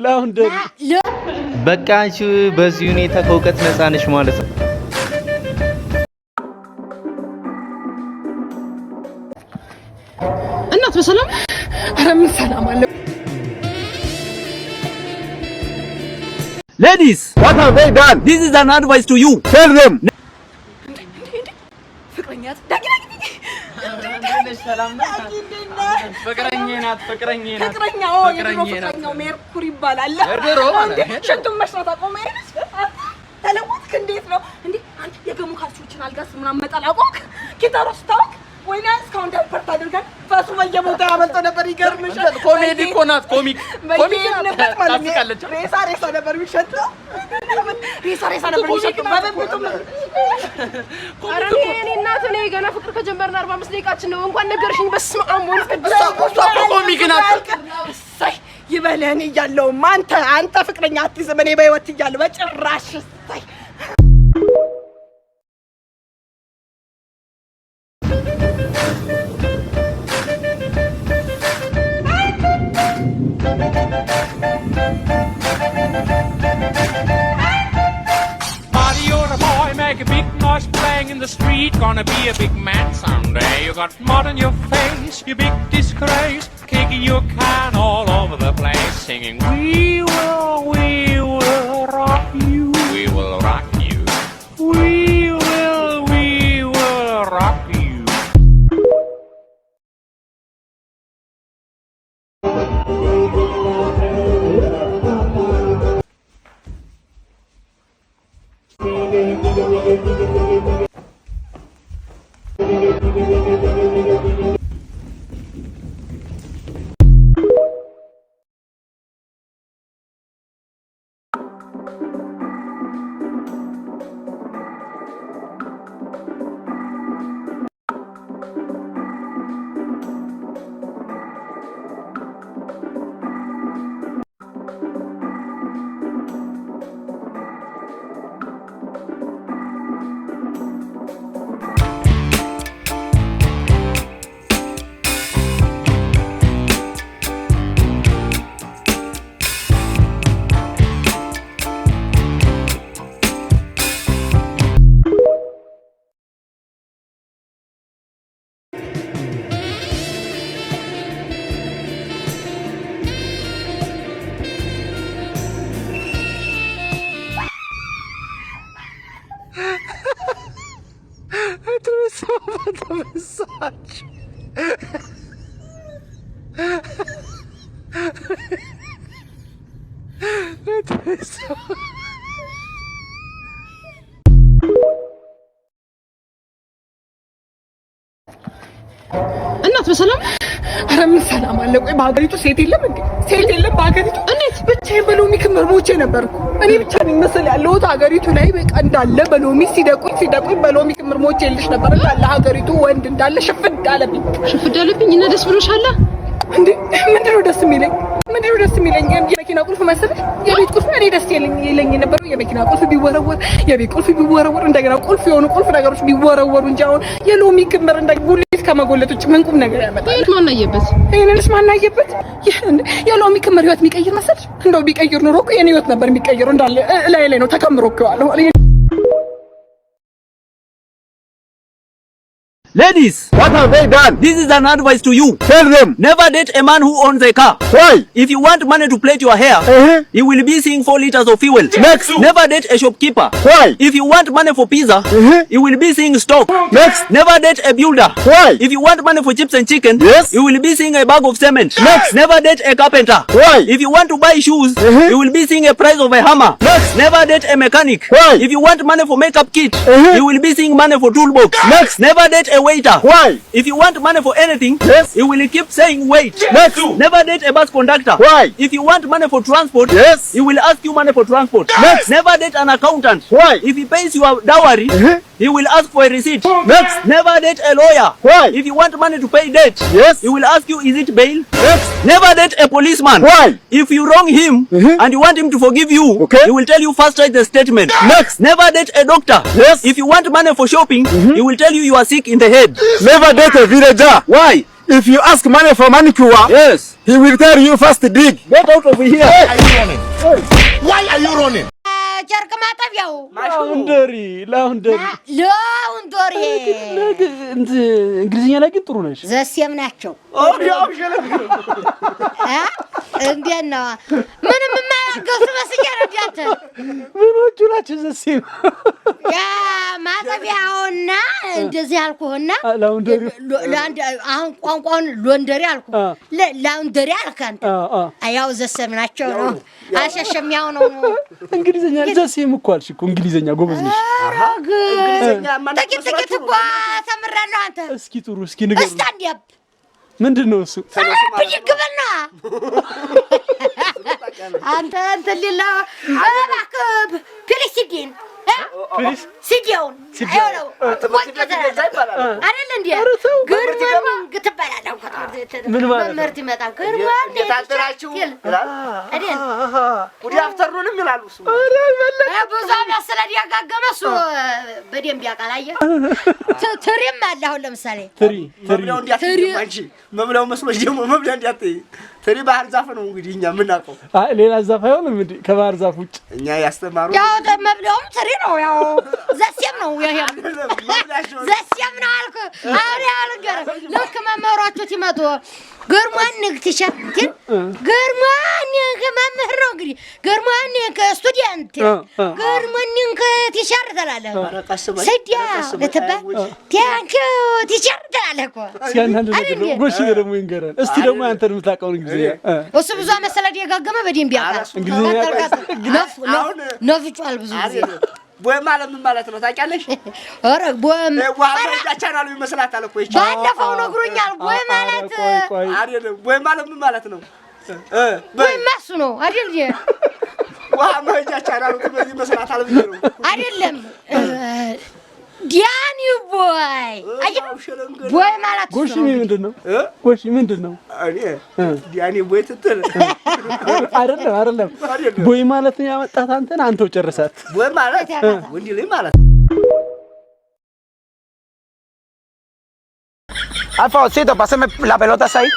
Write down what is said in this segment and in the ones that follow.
ላውንደሪ በቃ አንቺ በዚህ ሁኔታ ከእውቀት ነፃ ነሽ ማለት ነው። እናት በሰላም ኧረ ምን ሰላም አለ። Ladies, what have they done? This is an advice to you. Tell them. ፍቅረኛት ፍቅረኛው ሜርኩሪ ይባላል። ሽንቱን መስራት አቆመ። ተለወጥክ እንዴት ነው እንዴ? አንተ የገሙ ካልሲዎችን አልጋስ ምናምን መጣል አቆምክ? ኪታሮስ ታውቅ ወይና እስካሁን ዳይፐርት አድርገን ፈሱ በየቦታ ያመልጦ ነበር። ይገርምሻል። ኮሜዲ እኮ ናት። ኮሚክ ታፍቃለች። ሬሳ ነበር የሚሸጠው። ሬሳ ነበር የሚሸጠው። በበብቱም እኔ እናት እኔ ገና ፍቅር ከጀመርን 45 ደቂቃችን ነው። እንኳን ነገርሽኝ። በስመ አብ ወልድ ቅዱስ ኮሚክ ናት። እሰይ ይበለን እያለው አንተ ፍቅረኛ አትይዝም። እኔ በህይወት እያለሁ በጭራሽ እሰይ Make a big noise playing in the street. Gonna be a big man someday. You got mud on your face, you big disgrace. Kicking your can all over the place, singing we will rock you. We will rock you. We will rock you. እናት በሰላም ኧረ ምን ሰላም አለ። ቆይ በሀገሪቱ ሴት የለም እንዴ? ሴት የለም በሀገሪቱ? እንዴት ብቻዬን በሎሚ ክምር ሞቼ ነበርኩ። እኔ ብቻ ነኝ መሰል ያለሁት ሀገሪቱ ላይ። በቃ እንዳለ በሎሚ ሲደቁኝ በሎሚ ክምር ሞቼ ልሽ ነበር። እንዳለ ሀገሪቱ ወንድ እንዳለ ሽፍድ አለብኝ እና ደስ ብሎሻል እንዴ? ምንድነው ደስ የሚለኝ? የመኪና ቁልፍ መሰለሽ? የቤት ቁልፍ እኔ ደስ ይለኝ ነበር። የመኪና ቁልፍ ቢወረወር፣ የቤት ቁልፍ ቢወረወር፣ እንደገና ቁልፍ የሆኑ ቁልፍ ነገሮች ቢወረወሩ እንጂ አሁን የሎሚ ክምር እንደ ጉሊት ከመጎለጥ ውጭ ምን ቁም ነገር ያመጣል? ይሄንንስ ማናየበት? የሎሚ ክምር ህይወት የሚቀይር መሰለሽ? እንደው ቢቀይር ኑሮ እኮ የኔ ህይወት ነበር የሚቀይረው። እንዳለ ላይ ነው ተከምሮ እኮ ያለው። Ladies, what have they done? This is an advice to you. Tell them. Never date a man who owns a car. Why? If you want money to plait your hair, he will be seeing 4 liters of fuel. Next. Never date a shopkeeper. Why? If you want money for pizza, he will be seeing stock. Next. Never date a builder. Why? If you want money for chips and chicken, he will be seeing a bag of cement. Next. Never date a carpenter. Why? If you want to buy shoes, he will be seeing a price of a hammer. Next. Never date a mechanic. Why? If you want money for makeup kit, he will be seeing money for toolbox. Next. Never date a waiter. Why? If you want money for anything, he will keep saying wait. Next. Never date a bus conductor. Why? If you want money for transport, he will ask you money for transport. Next. Never date an accountant. Why? If he pays your dowry, he will ask for a receipt. Next. Never date a lawyer. Why? If you want money to pay debt, he will ask you, is it bail? Next. Never date a policeman. Why? If you wrong him and you want him to forgive you, he will tell you first write the statement. Next. Never date a doctor. If you want money for shopping, he will tell you you are sick in the head. Never date a villager. Why? If you ask money for manicure, He will tell you first dig. Get out of here. Why are you running? Why are you running? ጨርቅ ማጠቢያው ላውንደሪ እንግሊዝኛ ላይ ግን ጥሩ ነሽ። ዘሴም ናቸው እንዴት ነው? ምንም የማያገሱ መስያ ረዳት ምኖቹ ናቸው ዘሴም? ያ ማጠቢያውና እንደዚህ አልኩህና አሁን ቋንቋውን ሎንደሪ አልኩ ላውንደሪ አልካንተ አያው ዘሴም ናቸው ነው አሸሸሚያው ነው እንግሊዝኛ ዘሴም እኮ አልሽ እኮ እንግሊዝኛ ጎበዝ ነሽ። እንግሊዝኛ ጥቂት እኮ ተምራለሁ። አንተ እስኪ ጥሩ እስኪ ንገሩ። ስታንዲያፕ ምንድነው እሱ? ብይግበልና አንተ ሊላ እባክህ ፕሊሲዲን ሲዲውን አይወለው አይደል እንዴ? ግርማን ግትባላለው ምን ማለት ምርት ይመጣል። ግርማን ታጥራችሁ አይደል? ወዲ አፍተሩንም ይላሉ እሱ ብዙ አስላድ ያጋገመሱ በደንብ ያቃላየ ትሪም አለ። አሁን ለምሳሌ መብላው እንዲያትይ አንቺ መብላው መስሎሽ ደግሞ መብላ እንዲያትይ ትሪ ባህር ዛፍ ነው እንግዲህ እኛ የምናውቀው። ሌላ ዛፍ አይሆንም እንዴ? ከባህር ዛፍ ውጭ እኛ ያስተማሩ ያው መብላውም ትሪ ነው። ያው ዘሴም ነው። ይሄ ዘሴም ነው አልኩ። አሁን ያልገረ ልክ መምህሮቹ ሲመጡ ግርማን ንግትሻትን ግርማን ከመምህር ነው እንግዲህ ግርማን ከስቱዲያንት ግርማን ከቲሸር ተላለ ሰዲያ ለተባ ቲያንክ ቲሸር ተላለ እኮ ሲያናንደ ነው። ጎሽ ደግሞ ይንገራል። እስቲ ደግሞ አንተን የምታውቀው እንግሊዝኛ እሱ ብዙ መሰለድ የጋገመ በደንብ ያውቃል። እንግሊዝኛ ነፍጫል ብዙ ጊዜ ቦይ ማለት ምን ማለት ነው ታውቂያለሽ? አረ ቦም ዋጋ ቻናሉ ይመስላታል እኮ ይቻ ባለፈው ነግሮኛል። ቦይ ማለት አይደለም። ቦይ ማለት ምን ማለት ነው? ቦይ ማሱ ነው አይደል? ዋጋ ቻናሉ ይመስላታል ብዬ ነው አይደለም። ዲያኒ ቦይ ቦይ ማለት ጎሽ ምንድነው? ጎሽ ምንድነው? እኔ ዲያኒ ቦይ ትትል አይደለም ቦይ ማለት ነው ያመጣት አንተው ጨርሳት። ቦይ ማለት ወንዲ ላይ ማለት Alfonsito, pásame la pelota ahí.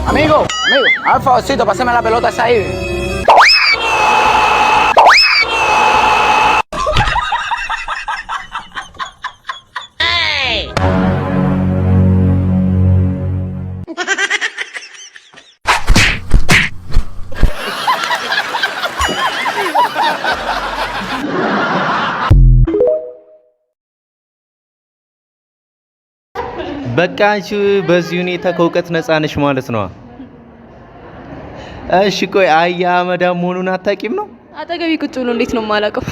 Amigo, Alfonsito, pásame la pelota ahí. በቃ አንቺ በዚህ ሁኔታ ከእውቀት ነፃ ነሽ ማለት ነው። እሺ ቆይ አያ መዳም መሆኑን አታውቂም ነው? አጠገቢ ቁጭ ብሎ እንዴት ነው የማላውቀው?